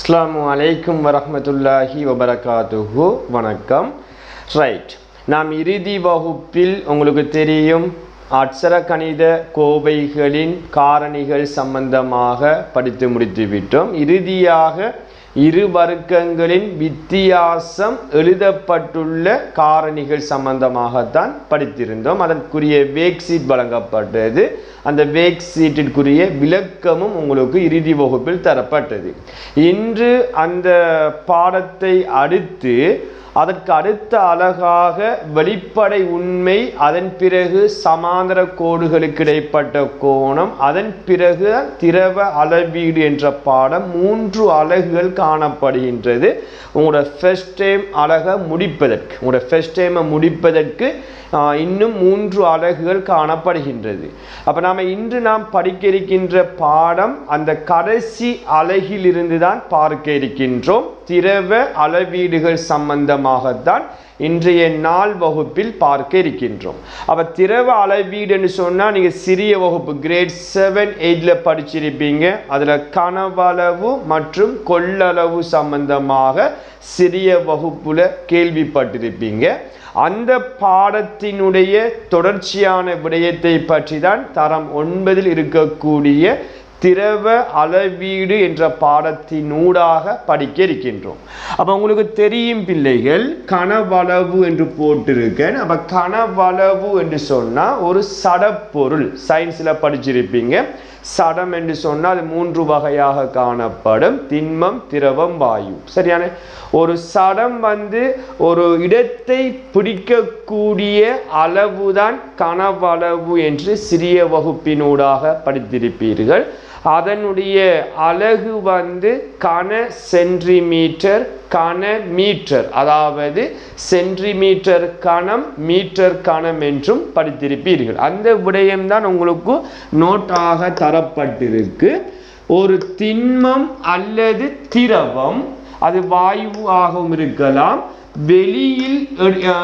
அஸ்ஸலாமு அலைக்கும் வரஹ்மத்துல்லாஹி வபரகாத்துஹு. வணக்கம். ரைட், நாம் இறுதி வகுப்பில் உங்களுக்கு தெரியும் அட்சர கணித கோவைகளின் காரணிகள் சம்பந்தமாக படித்து முடித்துவிட்டோம். இறுதியாக இரு வர்க்கங்களின் வித்தியாசம் எழுதப்பட்டுள்ள காரணிகள் சம்பந்தமாகத்தான் படித்திருந்தோம். அதற்குரிய வேக் சீட் வழங்கப்பட்டது. அந்த வேக் சீட்டிற்குரிய விளக்கமும் உங்களுக்கு இறுதி வகுப்பில் தரப்பட்டது. இன்று அந்த பாடத்தை அடுத்து அதற்கு அடுத்த அழகாக வெளிப்படை உண்மை, அதன் பிறகு சமாந்தர கோடுகளுக்கு இடைப்பட்ட கோணம், அதன் பிறகு திரவ அளவீடு என்ற பாடம் 3 அலகுகள் காணப்படுகின்றது. உங்களோட ஃபர்ஸ்ட் டைம் அழகை முடிப்பதற்கு இன்னும் 3 அலகுகள் காணப்படுகின்றது. அப்போ நாம் படிக்க இருக்கின்ற பாடம் அந்த கடைசி அலகிலிருந்து தான் பார்க்க இருக்கின்றோம். திரவ அளவீடுகள் சம்பந்தமாகத்தான் இன்றைய நாள் வகுப்பில் பார்க்க இருக்கின்றோம். அப்போ திரவ அளவீடுன்னு சொன்னால் நீங்கள் சிறிய வகுப்பு கிரேட் 7, 8 படிச்சிருப்பீங்க. அதில் கனவளவு மற்றும் கொள்ளளவு சம்பந்தமாக சிறிய வகுப்புல கேள்விப்பட்டிருப்பீங்க. அந்த பாடத்தினுடைய தொடர்ச்சியான விடயத்தை பற்றி தான் தரம் 9 இருக்கக்கூடிய திரவ அளவீடு என்ற பாடத்தினூடாக படிக்க இருக்கின்றோம். அப்போ உங்களுக்கு தெரியும் பிள்ளைகள், கனவளவு என்று போட்டிருக்கேன். அப்போ கனவளவு என்று சொன்னால் ஒரு சடப்பொருள், சயின்ஸில் படிச்சிருப்பீங்க. சடம் என்று சொன்னால் அது 3 வகையாக காணப்படும்: திண்மம், திரவம், வாயு. சரியான ஒரு சடம் ஒரு இடத்தை பிடிக்கக்கூடிய அளவுதான் கனவளவு என்று சிறிய வகுப்பினூடாக படித்திருப்பீர்கள். அதனுடைய அலகு கன சென்டிமீட்டர், கன மீட்டர், அதாவது சென்டிமீட்டர் கணம், மீட்டர் கணம் என்றும் படித்திருப்பீர்கள். அந்த விடயம்தான் உங்களுக்கு நோட்டாக தரப்பட்டிருக்கு. ஒரு திண்மம் அல்லது திரவம், அது வாயுவாகவும் இருக்கலாம், வெளியில்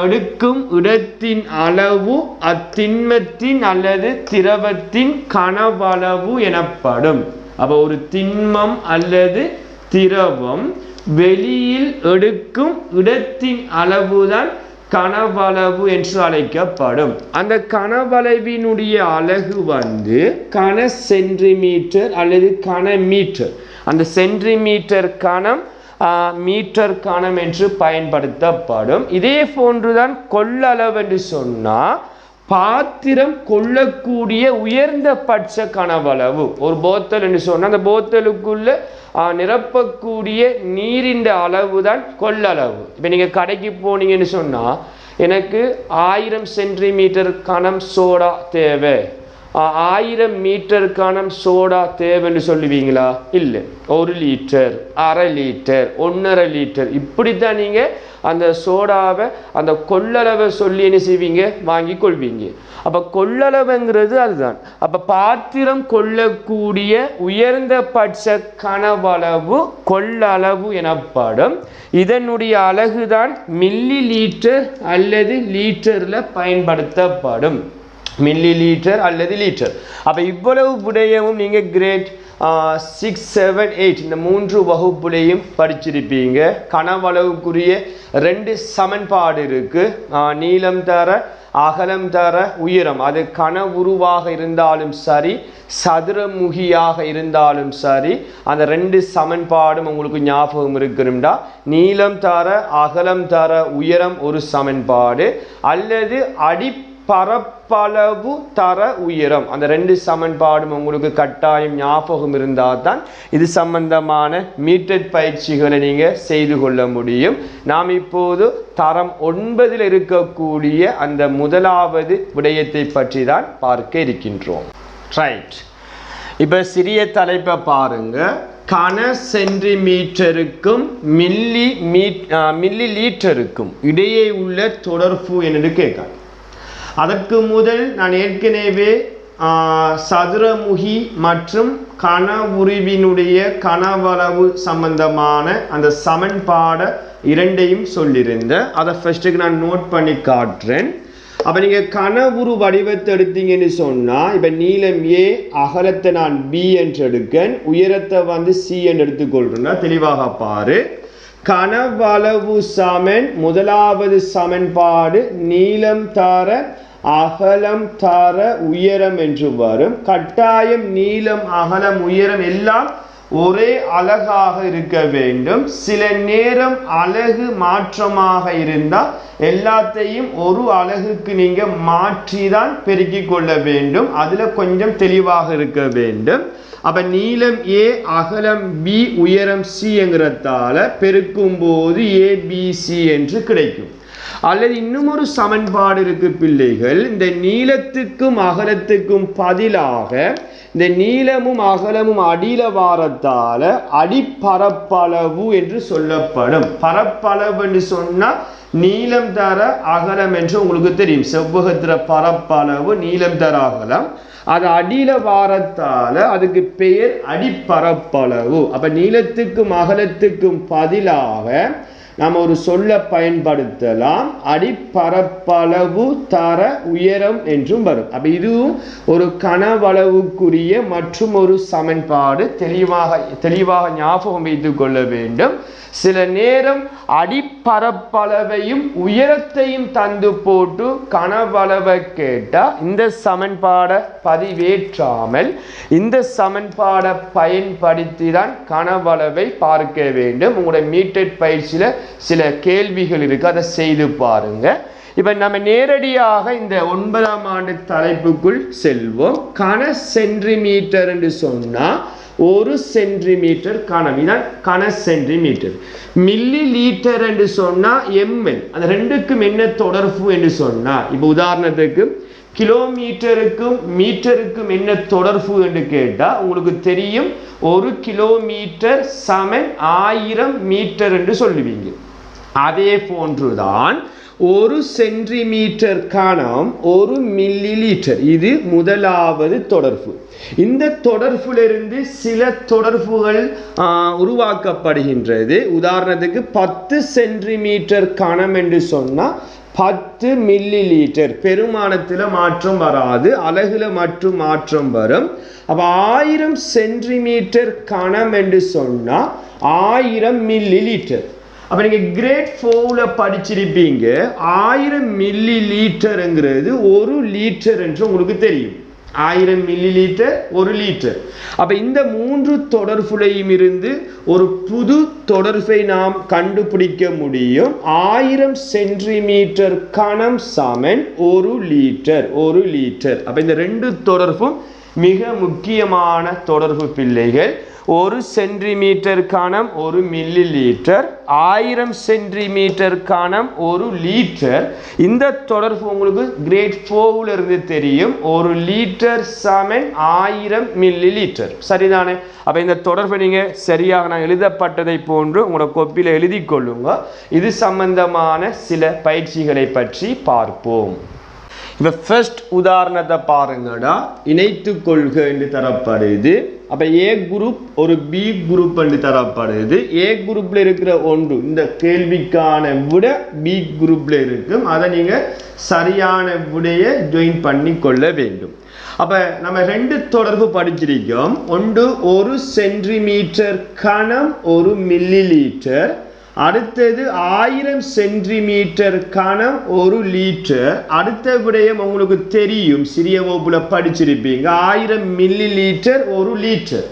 எடுக்கும் இடத்தின் அளவு அத்திண்மத்தின் அல்லது திரவத்தின் கனவளவு எனப்படும். அப்போ ஒரு திண்மம் அல்லது திரவம் வெளியில் எடுக்கும் இடத்தின் அளவுதான் கனவளவு என்று அழைக்கப்படும். அந்த கனவளவினுடைய அலகு கன சென்டிமீட்டர் அல்லது கன மீட்டர். அந்த சென்டிமீட்டர் கணம், மீட்டர் கணம் என்று பயன்படுத்தப்படும். இதே போன்றுதான் கொள்ளளவு என்று சொன்னால் பாத்திரம் கொள்ளக்கூடிய உயர்ந்தபட்ச கனவளவு. ஒரு போத்தல் என்று சொன்னால் அந்த போத்தலுக்குள்ள நிரப்பக்கூடிய நீரின் அளவு தான் கொள்ளளவு. இப்போ நீங்கள் கடைக்கு போனீங்கன்னு சொன்னால் எனக்கு 1000 சென்டிமீட்டர் கணம் சோடா தேவை, 1000 மீட்டர் கணம் சோடா தேவைன்னு சொல்லுவீங்களா? இல்லை. 1 லிட்டர், 1/2 லிட்டர், 1.5 லிட்டர், இப்படித்தான் நீங்கள் அந்த சோடாவை அந்த கொள்ளளவை சொல்லி என்ன செய்வீங்க? வாங்கி கொள்வீங்க. அப்போ கொள்ளளவுங்கிறது அதுதான். அப்போ பாத்திரம் கொள்ளக்கூடிய உயர்ந்தபட்ச கனவளவு கொள்ளளவு எனப்படும். இதனுடைய அலகுதான் மில்லி லீட்டர் அல்லது லீட்டரில் பயன்படுத்தப்படும். மில்லி லீட்டர் அல்லது லீட்டர். அப்போ இவ்வளவு விடயமும் நீங்கள் கிரேட் 6, 7, 8 இந்த 3 வகுப்புலையும் படிச்சிருப்பீங்க. கனவளவுக்குரிய 2 சமன்பாடு இருக்கு. நீளம் தர, அகலம் தர, உயரம். அது கன உருவாக இருந்தாலும் சரி, சதுரமுகியாக இருந்தாலும் சரி, அந்த 2 சமன்பாடும் உங்களுக்கு ஞாபகம் இருக்கணும்டா. நீளம் தர, அகலம் தர, உயரம் ஒரு சமன்பாடு, அல்லது பரப்பளவு தர உயரம், அந்த 2 சமன்பாடும் உங்களுக்கு கட்டாயம் ஞாபகம் இருந்தால் தான் இது சம்பந்தமான மீட்டர் பயிற்சிகளை நீங்கள் செய்து கொள்ள முடியும். நாம் இப்போது தரம் 9 இருக்கக்கூடிய அந்த முதலாவது விடயத்தை பற்றி தான் பார்க்க இருக்கின்றோம். ரைட், இப்போ சிறிய தலைப்பை பாருங்க. கன சென்டிமீட்டருக்கும் மில்லி லீட்டருக்கும் இடையே உள்ள தொடர்பு என்று கேட்க. அதற்கு முதல் நான் ஏற்கனவே சதுரமுகி மற்றும் கன உருவினுடைய கனவளவு சம்பந்தமான அந்த சமன்பாடை 2ஐயும் சொல்லியிருந்தேன். அதை ஃபர்ஸ்ட்டுக்கு நான் நோட் பண்ணி காட்டுறேன். அப்போ நீங்கள் கனவுரு வடிவத்தை எடுத்தீங்கன்னு சொன்னால் இப்போ நீளம் ஏ, அகலத்தை நான் பி என்று எடுக்கேன், உயரத்தை வந்து சி என்று எடுத்துக்கொள்றேன்னா தெளிவாக பாரு. கனவளவு சமன் முதலாவது சமன்பாடு நீளம் தார அகலம் தார உயரம் என்று வரும். கட்டாயம் நீளம் அகலம் உயரம் எல்லாம் ஒரே அலகாக இருக்க வேண்டும். சில நேரம் அலகு மாற்றமாக இருந்தால் எல்லாத்தையும் ஒரு அலகுக்கு நீங்க மாற்றி தான் பெருக்கிக் கொள்ள வேண்டும். அதுல கொஞ்சம் தெளிவாக இருக்க வேண்டும். அப்ப நீளம் ஏ, அகலம் பி, உயரம் சி என்கிறதால பெருக்கும் போது ஏபிசி என்று கிடைக்கும். அல்லது இன்னும் ஒரு சமன்பாடு இருக்கு பிள்ளைகள். இந்த நீளத்துக்கும் அகலத்துக்கும் பதிலாக இந்த நீளமும் அகலமும் அடியில வாரத்தால அடிப்பரப்பளவு என்று சொல்லப்படும். பரப்பளவு என்று சொன்னா நீளம் தர அகலம் என்று உங்களுக்கு தெரியும். செவ்வகத்திர பரப்பளவு நீளம் தர அகலம். அது அடியில வாரத்தால அதுக்கு பெயர் அடிப்பரப்பளவு. அப்ப நீளத்துக்கும் அகலத்துக்கும் பதிலாக நாம் ஒரு சொல்ல பயன்படுத்தலாம், அடிப்பரப்பளவு தர உயரம் என்றும் வரும். அப்ப இதுவும் ஒரு கனவளவுக்குரிய மற்றும் ஒரு சமன்பாடு. தெளிவாக ஞாபகம் வைத்துக் கொள்ள வேண்டும். சில நேரம் அடிப்பரப்பளவையும் உயரத்தையும் தந்து போட்டு கனவளவை கேட்டால் இந்த சமன்பாடை பதிவேற்றாமல் இந்த சமன்பாடை பயன்படுத்தி தான் கனவளவை பார்க்க வேண்டும். உங்களுடைய மீட்டர் பயிற்சியில் சில கேள்விகள் இருக்கு, அதை செய்து பாருங்க. இப்ப நம்ம நேரடியாக இந்த 9ஆம் ஆண்டு தலைப்புக்குள் செல்வோம். கன சென்டிமீட்டர் என்று சொன்னா 1 சென்டிமீட்டர் கனம், இதான் கன சென்டிமீட்டர். மில்லி லீட்டர் என்று சொன்னா ml. அந்த ரெண்டுக்கும் என்ன தொடர்பு என்று சொன்னா, இப்போ உதாரணத்துக்கு கிலோமீட்டருக்கும் மீட்டருக்கும் என்ன தொடர்பு என்று கேட்டா உங்களுக்கு தெரியும், 1 கிலோமீட்டர் சமன் 1000 மீட்டர் என்று சொல்லுவீங்க. அதே போன்றுதான் 1 சென்டிமீட்டர் கனம் 1 மில்லி லீட்டர். இது முதலாவது தொடர்பு. இந்த தொடர்பிலிருந்து சில தொடர்புகள் உருவாக்கப்படுகின்றது. உதாரணத்துக்கு 10 சென்டிமீட்டர் கனம் என்று சொன்னா 10 மில்லி லீட்டர். பெருமானத்தில் மாற்றம் வராது, அலகுல மற்றும் மாற்றம் வரும். அப்ப 1000 சென்டிமீட்டர் கனம் என்று சொன்னா 1000 மில்லி லீட்டர். அப்ப நீங்க கிரேட் 4ல படிச்சிருப்பீங்க, 1000 மில்லி லீட்டர்ங்கிறது 1 லீட்டர் என்று உங்களுக்கு தெரியும். 1000 மில்லி லீட்டர் 1 லீட்டர். அப்ப இந்த 3 தொடர்புலையும் இருந்து ஒரு புது தொடர்பை நாம் கண்டுபிடிக்க முடியும். 1000 சென்டிமீட்டர் கனம் சமன் 1 லீட்டர். 1 லீட்டர். அப்ப இந்த 2 தொடர்பும் மிக முக்கியமான தொடர்பு பிள்ளைகள். 1 சென்டிமீட்டர் கனம் 1 மில்லி லீட்டர், 1000 சென்டிமீட்டர் கனம் 1 லீட்டர். இந்த தொடர்பு உங்களுக்கு கிரேட் 4ல இருந்து தெரியும். 1 லீட்டர் சமன் 1000 மில்லி லீட்டர். சரிதானே? அப்ப இந்த தொடர்பை நீங்க சரியாக நான் எழுதப்பட்டதை போன்று உங்களோட கோப்பில எழுதி கொள்ளுங்க. இது சம்பந்தமான சில பயிற்சிகளை பற்றி பார்ப்போம். இப்ப ஃபர்ஸ்ட் உதாரணத்தை பாருங்கடா. இணைத்து கொள்க என்று தரப்படுது. அப்ப ஏ குரூப் ஒரு பி குரூப் என்று தரப்படுது. ஏ குரூப்ல இருக்கிற ஒன்று இந்த கேள்விக்கான விட பி குரூப்ல இருக்கும். அதை நீங்க சரியான விடையை ஜாயின் பண்ணி கொள்ள வேண்டும். அப்ப நம்ம 2 தொடர்பு படிச்சிருக்கோம். ஒன்று 1 சென்டிமீட்டர் கனம் 1 மில்லி லீட்டர். அடுத்தது 1000 சென்டிமீட்டர் கனம் 1 லீட்டர். அடுத்த விடயம் உங்களுக்கு தெரியும், சிறிய வகுப்புல படிச்சிருப்பீங்க, 1000 மில்லி லீட்டர் 1 லீட்டர்.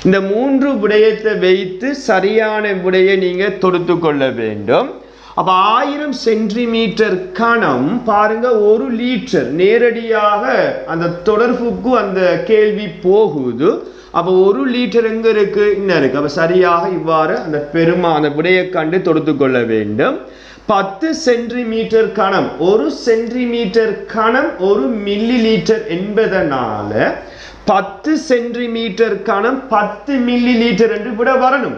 இந்த 3 விடயத்தை வைத்து சரியான விடையை நீங்க தொடுத்து கொள்ள வேண்டும். அப்ப 1000 சென்டிமீட்டர் கனம் பாருங்க 1 லீட்டர். நேரடியாக அந்த தொடர்புக்கு அந்த கேள்வி போகுது. அப்போ 1 லீட்டர் எங்க இருக்கு? இன்னும் இருக்கு. அப்ப சரியாக இவ்வாறு அந்த விடையை கண்டு தொடுத்து கொள்ள வேண்டும். 10 சென்டிமீட்டர் கனம் 1 சென்டிமீட்டர் கனம் 1 மில்லி லீட்டர் என்பதனால 10 சென்டிமீட்டர் கனம் 10 மில்லி லீட்டர் என்று விட வரணும்.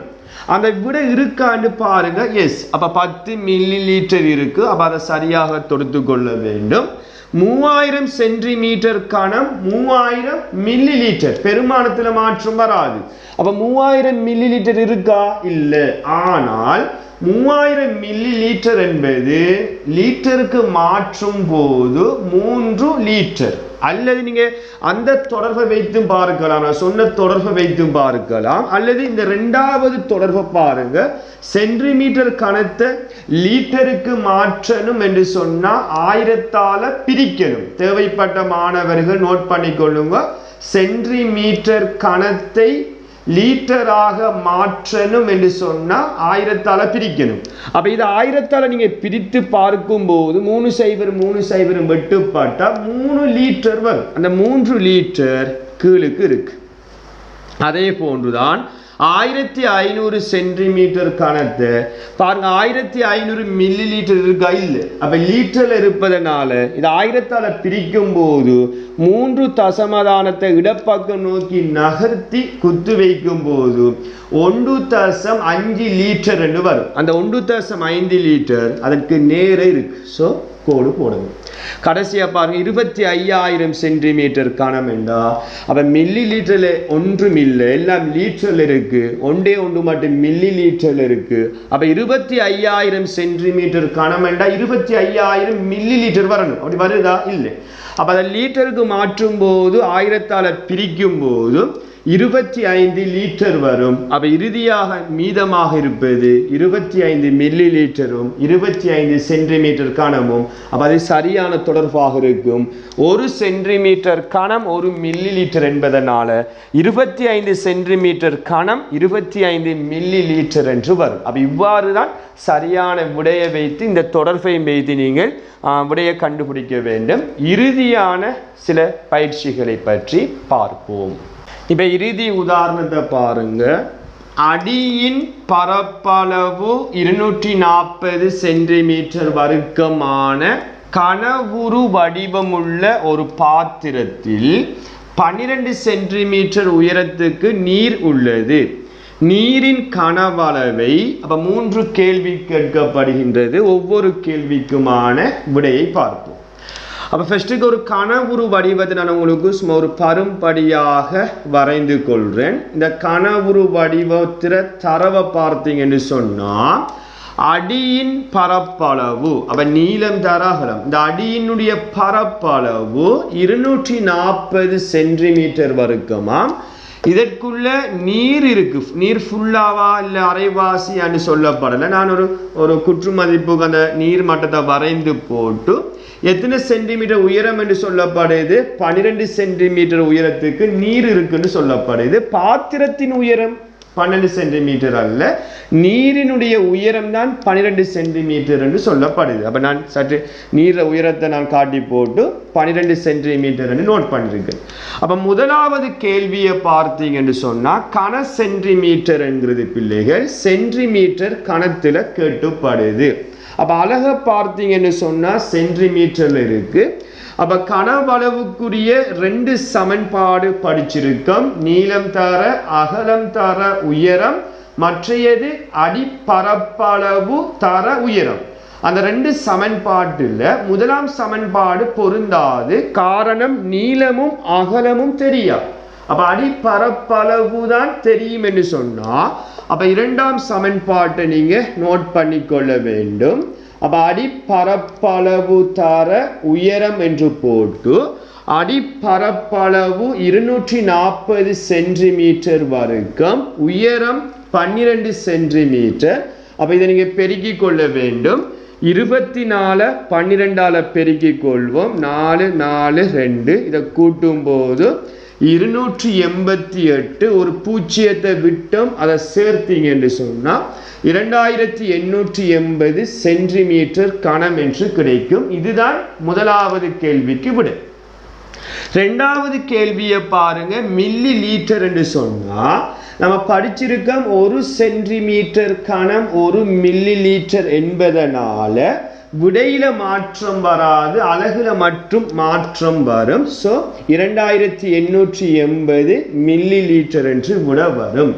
அந்த விட இருக்கான்னு பாருங்க. எஸ், அப்ப 10 மில்லி லீட்டர் இருக்கு. அப்ப அதை சரியாக தொடுத்து கொள்ள வேண்டும். 3000 சென்டிமீட்டர் கனம் 3000 மில்லி லீட்டர், பெருமானத்துல மாற்றம் வராது. அப்ப 3000 மில்லி லீட்டர் இருக்கா? இல்ல. ஆனால் 3000 மில்லி லீட்டர் என்பது லீட்டருக்கு மாற்றும் போது 3 லீட்டர். அல்லது நீங்க அந்த தொடர்பை வைத்து பார்க்கலாம், நான் சொன்ன தொடர்பை வைத்து பார்க்கலாம். அல்லது இந்த இரண்டாவது தொடர்பை பாருங்க, சென்டிமீட்டர் கணத்தை லீட்டருக்கு மாற்றணும் என்று சொன்னா 1000ஆல பிரிக்கணும். தேவைப்பட்ட மாணவர்கள் நோட் பண்ணிக்கொள்ளுங்க. சென்டிமீட்டர் கணத்தை லீட்டராக மாற்றணும் என்று சொன்னா 1000ஆல பிரிக்கணும். அப்ப இது 1000ஆல நீங்க பிரித்து பார்க்கும் போது 3 வெட்டுப்பட்டா 3 லீட்டர் வரும். அந்த 3 லீட்டர் கீழுக்கு இருக்கு. அதே போன்றுதான் 1500 சென்டிமீட்டர் கணத்தை பாருங்க, 1500 மில்லி லீட்டர் இருக்கா? இல்லை. அப்ப லீட்டர்ல இருப்பதனால இது 1000ஆல பிரிக்கும் போது 3 தசமதானத்தை இடப்பக்கம் நோக்கி நகர்த்தி குத்து வைக்கும் போது 1.5 லீட்டர் என்று வரும். அந்த 1.5 லீட்டர் அதற்கு நேரே இருக்கு. ஸோ கோடு போடுங்க. கடைசியா பாருங்க, 25000 சென்டிமீட்டர் கணம் என்றா அப்ப மில்லி லீட்டர்ல ஒன்றும் இல்லை, எல்லாம் லீட்டர்ல இருக்கு. ஒன்றே மட்டும் மில்லி லீட்டர்ல இருக்கு. அப்ப 25000 சென்டிமீட்டர் கணம் என்றா 25000 மில்லி லீட்டர் வரணும். அப்படி வருதா? இல்லை. அப்ப அதை லீட்டருக்கு மாற்றும் போது 1000ஆல பிரிக்கும் போது 25 லீட்டர் வரும். அப்ப இறுதியாக மீதமாக இருப்பது 25 மில்லி லீட்டரும் 25 சென்டிமீட்டர் கணமும். அப்ப அது சரியான தொடர்பாக இருக்கும். 1 சென்டிமீட்டர் கணம் 1 மில்லி லீட்டர் என்பதனால 25 சென்டிமீட்டர் கணம் 25 மில்லி லீட்டர் என்று வரும். அப்ப இவ்வாறு தான் சரியான விடையை வைத்து இந்த தொடர்பை வைத்து நீங்கள் விடையை கண்டுபிடிக்க வேண்டும். இறுதியான சில பயிற்சிகளை பற்றி பார்ப்போம். இப்ப இறுதி உதாரணத்தை பாருங்க. அடியின் பரப்பளவு 240 சென்டிமீட்டர் வர்க்கமான கனவுரு வடிவமுள்ள ஒரு பாத்திரத்தில் 12 சென்டிமீட்டர் உயரத்துக்கு நீர் உள்ளது. நீரின் கனவளவை அப்ப 3 கேள்வி கேட்கப்படுகின்றது. ஒவ்வொரு கேள்விக்குமான விடையை பார்ப்போம். அப்ப ஃபர்ஸ்ட்டுக்கு ஒரு கனவுரு வடிவத்தை நான் உங்களுக்கு சும்மா ஒரு பரும்படியாக வரைந்து கொள்றேன். இந்த கனவுரு வடிவத்தில தரவை பார்த்தீங்கன்னு சொன்னா அடியின் பரப்பளவு அப்ப நீளம் தர அகலம், இந்த அடியினுடைய பரப்பளவு 240 சென்டிமீட்டர் வர்க்கமாம். இதற்குள்ள நீர் இருக்கு. நீர் ஃபுல்லாவா இல்லை அரைவாசி என்று சொல்லப்படலை. நான் ஒரு குற்று மதிப்புக்கு அந்த நீர் மட்டத்தை வரைந்து போட்டு எத்தனை சென்டிமீட்டர் உயரம் என்று சொல்லப்படுது? 12 சென்டிமீட்டர் உயரத்துக்கு நீர் இருக்குன்னு சொல்லப்படுது. பாத்திரத்தின் உயரம் 12 சென்டிமீட்டர் அல்ல, நீரினுடைய உயரம் தான் 12 சென்டிமீட்டர் என்று சொல்லப்படுது. அப்ப நான் சற்று நீர உயரத்தை நான் காட்டி போட்டு 12 சென்டிமீட்டர் என்று நோட் பண்ணிருக்கேன். அப்ப முதலாவது கேள்வியை பார்த்தீங்கன்னு சொன்னா கன சென்டிமீட்டர் என்கிறது பிள்ளைகள் சென்டிமீட்டர் கணத்துல கேட்டுப்படுது. அப்ப அழக பார்த்தீங்கன்னு சொன்னா சென்டிமீட்டர்ல இருக்கு. அப்ப கனவளவுக்குரிய 2 சமன்பாடு படிச்சிருக்கோம். நீளம் தர அகலம் தர உயரம், மற்றையது அடிப்பரப்பளவு தர உயரம். அந்த 2 சமன்பாட்டுல முதலாம் சமன்பாடு பொருந்தாது. காரணம் நீளமும் அகலமும் தெரியாது. அப்ப அடிப்பரப்பளவு தான் தெரியும் என்று சொன்னா அப்ப இரண்டாம் சமன்பாட்டை நீங்க நோட் பண்ணிக்கொள்ள வேண்டும். அப்ப அடிப்பரப்பளவு தர உயரம் என்று போட்டு அடிப்பரப்பளவு 240 சென்டிமீட்டர் வர்க்கம், உயரம் 12 சென்டிமீட்டர். அப்ப இதை நீங்க பெருக்கிக் கொள்ள வேண்டும். 24 12ஆல பெருக்கிக் கொள்வோம். 4 4 2 இதை கூட்டும் போது 288. ஒரு பூஜ்ஜியத்தை விட்டோம், அதை சேர்த்தீங்க என்று சொன்னா 2880 சென்டிமீட்டர் கனம் என்று கிடைக்கும். இதுதான் முதலாவது கேள்விக்கு விடை. இரண்டாவது கேள்வியை பாருங்க. மில்லி லீட்டர் என்று சொன்னா நம்ம படிச்சிருக்கோம் 1 சென்டிமீட்டர் கனம் 1 மில்லி லீட்டர் என்பதனால விடையில மாற்றம் வராது, அலகுல மட்டும் மாற்றம் வரும். ஸோ 2880 மில்லி லீட்டர் என்று விட வரும்.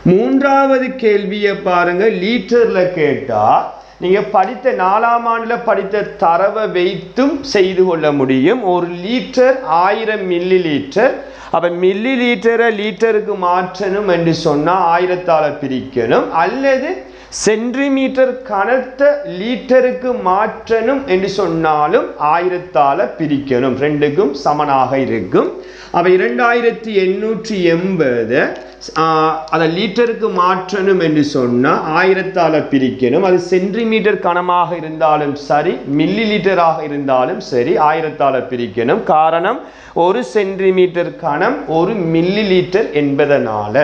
மூன்றாவது கேள்வியை பாருங்க, லீட்டர்ல கேட்டா நீங்க படித்த 4ஆம் ஆண்டுல படித்த தரவை வைத்தும் செய்து கொள்ள முடியும். ஒரு லிட்டர் 1000 மில்லி லிட்டர். அப்ப மில்லி லிட்டரை லிட்டருக்கு மாற்றணும் என்று சொன்னா 1000ஆல பிரிக்கணும், அல்லது சென்டிமீட்டர் கனத்த லிட்டருக்கு மாற்றணும் என்று சொன்னாலும் 1000ஆல பிரிக்கணும். ரெண்டுக்கும் சமனாக இருக்கும். அப்ப 2880 அதை லிட்டருக்கு மாற்றணும் என்று சொன்னா 1000ஆல பிரிக்கணும். அது சென்டிமீட்டர் கனமாக இருந்தாலும் சரி, மில்லி லிட்டராக இருந்தாலும் சரி, 1000ஆல பிரிக்கணும். காரணம், 1 சென்டிமீட்டர் கனம் 1 மில்லி லிட்டர் என்பதனால.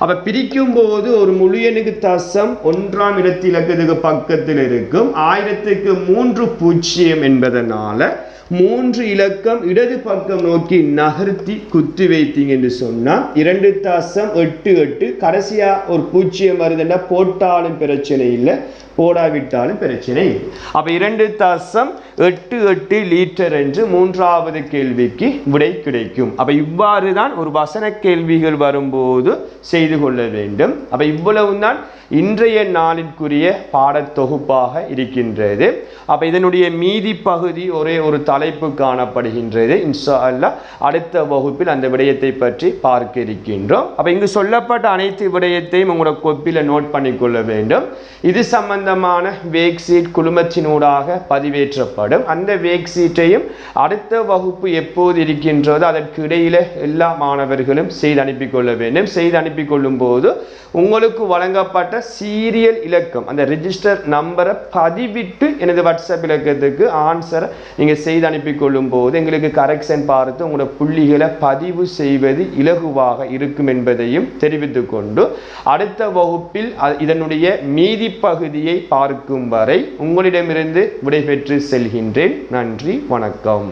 அப்ப பிரிக்கும் போது ஒரு முழு எண்ணுக்கு தசம் 1ஆம் இடத்திலக்கத்துக்கு பக்கத்தில் இருக்கும். 1000க்கு 3 பூஜ்ஜியம் என்பதனால 3 இலக்கம் இடது பக்கம் நோக்கி நகர்த்தி குத்தி வைத்தீங்க என்று சொன்னா 2.88. கடைசியா ஒரு பூஜ்ஜியம் வருதுன்னா போட்டாலும் பிரச்சனை இல்லை, போடாவிட்டாலும் பிரச்சனை இல்லை. அப்ப 2.88 லிட்டர் என்று மூன்றாவது கேள்விக்கு விடை கிடைக்கும். அப்ப இவ்வாறு தான் ஒரு வசன கேள்விகள் வரும்போது செய்து கொள்ள வேண்டும். அப்ப இவ்வளவு தான் இன்றைய நாளிற்குரிய பாடத்தொகுப்பாக இருக்கின்றது. அப்ப இதனுடைய மீதி பகுதி ஒரே ஒரு தலைப்பு காணப்படுகின்றது. இன்ஷா அல்லாஹ் அடுத்த வகுப்பில் அந்த விடயத்தை பற்றி பார்க்க இருக்கின்றோம். அப்ப இங்கு சொல்லப்பட்ட அனைத்து விடயத்தையும் உங்களோட கோப்பில நோட் பண்ணிக்கொள்ள வேண்டும். இது சம்பந்தமான வேக் சீட் குழுமத்தினூடாக பதிவேற்றப்படும். அந்த வேக் சீட்டையும் அடுத்த வகுப்பு எப்போது இருக்கின்றதோ அதற்கு இடையில எல்லா மாணவர்களும் செய்து அனுப்பி கொள்ள வேண்டும். செய்து அனுப்பி கொள்ளும் போது உங்களுக்கு வழங்கப்பட்ட சீரியல் இலக்கம், அந்த ரெஜிஸ்டர் நம்பரை பதிவிட்டு எனது வாட்ஸ்அப் இலக்கத்துக்கு ஆன்சரை நீங்கள் செய்து அனுப்பி கொள்ளும் போது எங்களுக்கு கரெக்ஷன் பார்த்து உங்களோட புள்ளிகளை பதிவு செய்வது இலகுவாக இருக்கும் என்பதையும் தெரிவித்துக் கொண்டு அடுத்த வகுப்பில் இதனுடைய மீதி பகுதியை பார்க்கும் வரை உங்களிடமிருந்து விடைபெற்று செல்கின்றேன். நன்றி, வணக்கம்.